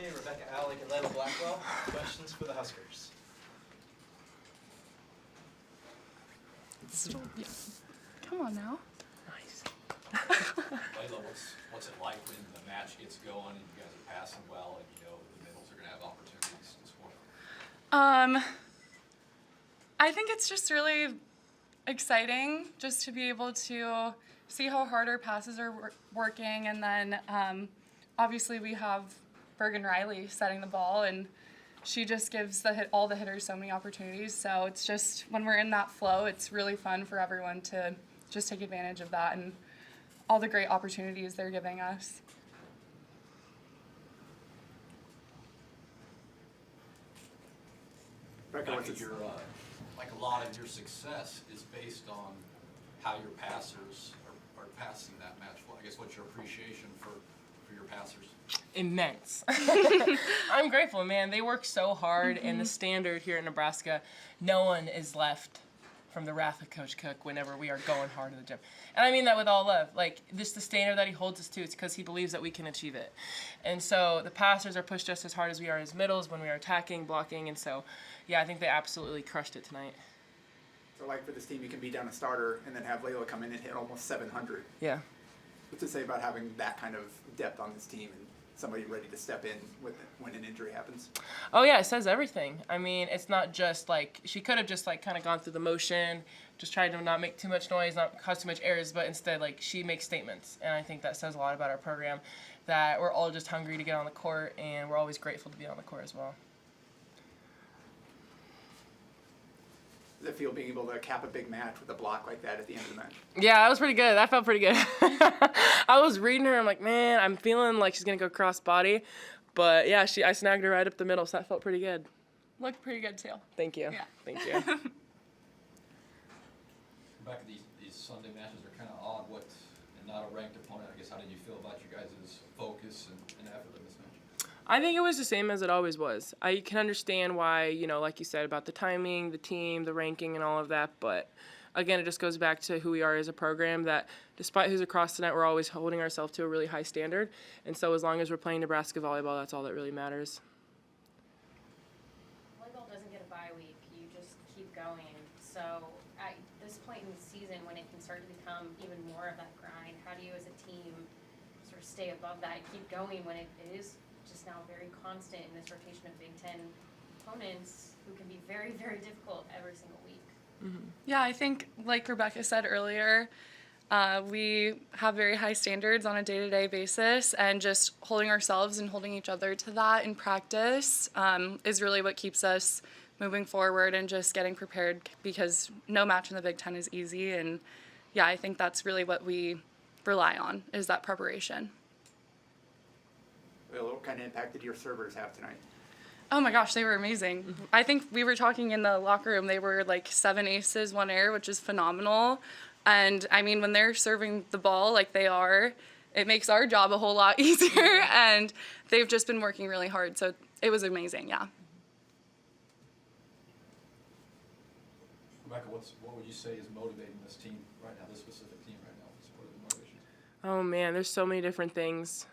Okay, Rebekah Allick and Leyla Blackwell, questions for the Huskers. Come on now. Nice. Leyla, what's it like when the match gets going and you guys are passing well and you know the middles are going to have opportunities to score? I think it's just really exciting just to be able to see how hard our passes are working, and then obviously we have Bergen Riley setting the ball, and she just gives all the hitters so many opportunities. So it's just, when we're in that flow, it's really fun for everyone to just take advantage of that and all the great opportunities they're giving us. Like a lot of your success is based on how your passers are passing that match. Well, I guess what's your appreciation for your passers? Immense. I'm grateful, man. They work so hard, and the standard here in Nebraska, no one is left from the wrath of Coach Cook whenever we are going hard in the gym. And I mean that with all love. Like, just the standard that he holds us to, it's because he believes that we can achieve it. And so the passers are pushed just as hard as we are as middles when we are attacking, blocking, and so, yeah, I think they absolutely crushed it tonight. So, like, for this team, you can be down a starter and then have Leyla come in and hit almost 700. Yeah. What's to say about having that kind of depth on this team and somebody ready to step in when an injury happens? Oh, yeah, it says everything. I mean, it's not just, like, she could have just, like, kind of gone through the motion, just tried to not make too much noise, not cause too much errors, but instead, like, she makes statements. And I think that says a lot about our program, that we're all just hungry to get on the court, and we're always grateful to be on the court as well. Does it feel being able to cap a big match with a block like that at the end of the match? Yeah, that was pretty good. That felt pretty good. I was reading her. I'm like, man, I'm feeling like she's going to go cross body. But, yeah, I snagged her right up the middle, so that felt pretty good. Looked pretty good too. Thank you. Yeah. Thank you. Back to these Sunday matches are kind of odd. And not a ranked opponent, I guess, how did you feel about you guys' focus and effort in this match? I think it was the same as it always was. I can understand why, you know, like you said, about the timing, the team, the ranking, and all of that. But, again, it just goes back to who we are as a program, that despite who's across the net, we're always holding ourselves to a really high standard. And so as long as we're playing Nebraska volleyball, that's all that really matters. Volleyball doesn't get a bye week. You just keep going. So at this point in the season, when it can start to become even more of that grind, how do you as a team sort of stay above that and keep going when it is just now very constant in this rotation of Big Ten opponents who can be very, very difficult every single week? Yeah, I think, like Rebekah said earlier, we have very high standards on a day-to-day basis, and just holding ourselves and holding each other to that in practice is really what keeps us moving forward and just getting prepared, because no match in the Big Ten is easy. And, yeah, I think that's really what we rely on, is that preparation. What kind of impact did your servers have tonight? Oh my gosh, they were amazing. I think we were talking in the locker room, they were like 7 aces, 1 error, which is phenomenal. And I mean, when they're serving the ball like they are, it makes our job a whole lot easier. And they've just been working really hard. So it was amazing, yeah. Rebekah, what would you say is motivating this team right now, this specific team right now? What are the motivations? Oh, man, there's so many different things.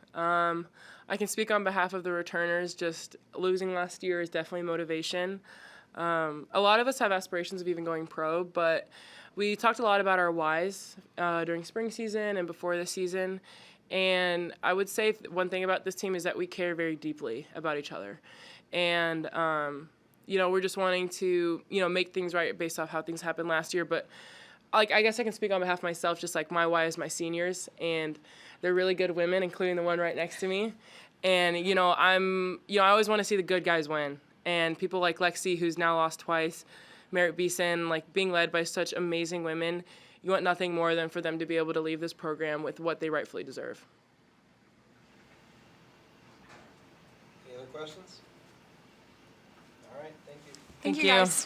I can speak on behalf of the returners. Just losing last year is definitely motivation. A lot of us have aspirations of even going pro, but we talked a lot about our whys during spring season and before the season. And I would say one thing about this team is that we care very deeply about each other. And, you know, we're just wanting to, you know, make things right based off how things happened last year. But like, I guess I can speak on behalf of myself, just like my why is my seniors, and they're really good women, including the one right next to me. And, I always want to see the good guys win. And people like Lexi, who's now lost twice, Merritt Beeson, like being led by such amazing women, you want nothing more than for them to be able to leave this program with what they rightfully deserve. Any other questions? All right, thank you. Thank you, guys.